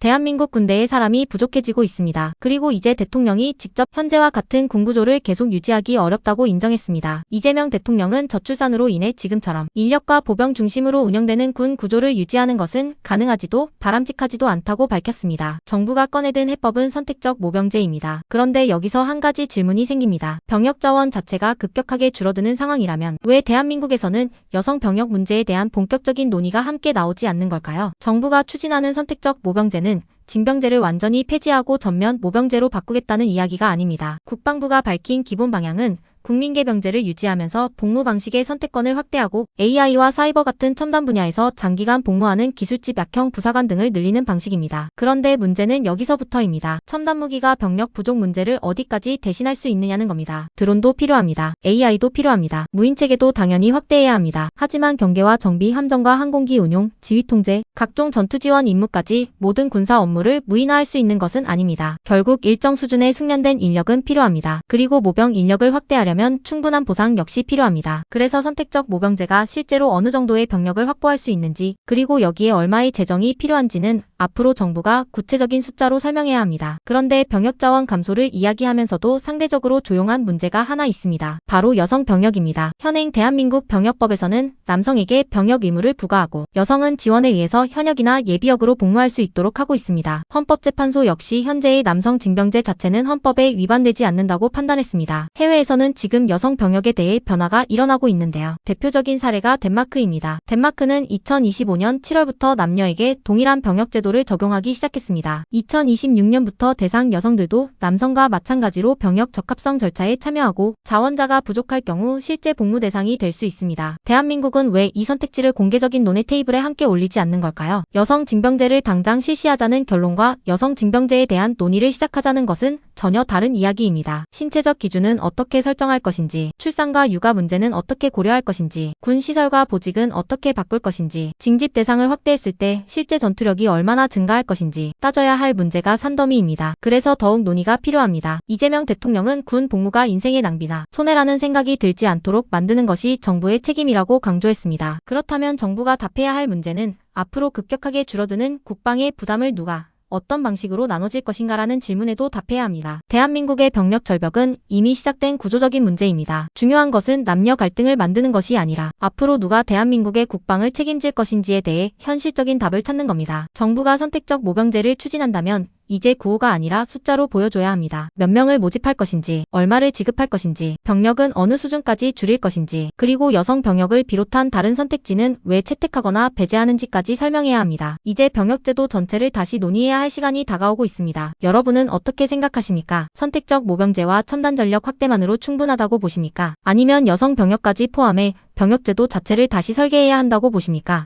대한민국 군대에 사람이 부족해지고 있습니다. 그리고 이제 대통령이 직접 현재와 같은 군구조를 계속 유지하기 어렵다고 인정했습니다. 이재명 대통령은 저출산으로 인해 지금처럼 인력과 보병 중심으로 운영되는 군 구조를 유지하는 것은 가능하지도 바람직하지도 않다고 밝혔습니다. 정부가 꺼내든 해법은 선택적 모병제입니다. 그런데 여기서 한 가지 질문이 생깁니다. 병역 자원 자체가 급격하게 줄어드는 상황이라면 왜 대한민국에서는 여성 병역 문제에 대한 본격적인 논의가 함께 나오지 않는 걸까요? 정부가 추진하는 선택적 모병제는 징병제를 완전히 폐지하고 전면 모병제로 바꾸겠다는 이야기가 아닙니다. 국방부가 밝힌 기본 방향은 국민계병제를 유지하면서 복무 방식의 선택권을 확대하고 AI와 사이버 같은 첨단 분야에서 장기간 복무하는 기술직 약형 부사관 등을 늘리는 방식입니다. 그런데 문제는 여기서부터입니다. 첨단 무기가 병력 부족 문제를 어디까지 대신할 수 있느냐는 겁니다. 드론도 필요합니다. AI도 필요합니다. 무인체계도 당연히 확대해야 합니다. 하지만 경계와 정비, 함정과 항공기 운용, 지휘 통제, 각종 전투 지원 임무까지 모든 군사 업무를 무인화할 수 있는 것은 아닙니다. 결국 일정 수준의 숙련된 인력은 필요합니다. 그리고 모병 인력을 확대하려면 충분한 보상 역시 필요합니다. 그래서 선택적 모병제가 실제로 어느 정도의 병력을 확보할 수 있는지, 그리고 여기에 얼마의 재정이 필요한지는 앞으로 정부가 구체적인 숫자로 설명해야 합니다. 그런데 병역 자원 감소를 이야기하면서도 상대적으로 조용한 문제가 하나 있습니다. 바로 여성 병역입니다. 현행 대한민국 병역법에서는 남성에게 병역 의무를 부과하고 여성은 지원에 의해서 현역이나 예비역으로 복무할 수 있도록 하고 있습니다. 헌법재판소 역시 현재의 남성 징병제 자체는 헌법에 위반되지 않는다고 판단했습니다. 해외에서는 지금 여성 병역에 대해 변화가 일어나고 있는데요. 대표적인 사례가 덴마크입니다. 덴마크는 2025년 7월부터 남녀에게 동일한 병역 제도를 적용하기 시작했습니다. 2026년부터 대상 여성들도 남성과 마찬가지로 병역 적합성 절차에 참여하고 자원자가 부족할 경우 실제 복무 대상이 될 수 있습니다. 대한민국은 왜 이 선택지를 공개적인 논의 테이블에 함께 올리지 않는 걸까요? 여성 징병제를 당장 실시하자는 결론과 여성 징병제에 대한 논의를 시작하자는 것은 전혀 다른 이야기입니다. 신체적 기준은 어떻게 설정할 것인지, 출산과 육아 문제는 어떻게 고려할 것인지, 군 시설과 보직은 어떻게 바꿀 것인지, 징집 대상을 확대했을 때 실제 전투력이 얼마나 증가할 것인지 따져야 할 문제가 산더미입니다. 그래서 더욱 논의가 필요합니다. 이재명 대통령은 군 복무가 인생의 낭비나 손해라는 생각이 들지 않도록 만드는 것이 정부의 책임이라고 강조했습니다. 그렇다면 정부가 답해야 할 문제는 앞으로 급격하게 줄어드는 국방의 부담을 누가 어떤 방식으로 나눠질 것인가라는 질문에도 답해야 합니다. 대한민국의 병력 절벽은 이미 시작된 구조적인 문제입니다. 중요한 것은 남녀 갈등을 만드는 것이 아니라 앞으로 누가 대한민국의 국방을 책임질 것인지에 대해 현실적인 답을 찾는 겁니다. 정부가 선택적 모병제를 추진한다면 이제 구호가 아니라 숫자로 보여줘야 합니다. 몇 명을 모집할 것인지, 얼마를 지급할 것인지, 병력은 어느 수준까지 줄일 것인지, 그리고 여성 병역을 비롯한 다른 선택지는 왜 채택하거나 배제하는지까지 설명해야 합니다. 이제 병역제도 전체를 다시 논의해야 할 시간이 다가오고 있습니다. 여러분은 어떻게 생각하십니까? 선택적 모병제와 첨단 전력 확대만으로 충분하다고 보십니까? 아니면 여성 병역까지 포함해 병역제도 자체를 다시 설계해야 한다고 보십니까?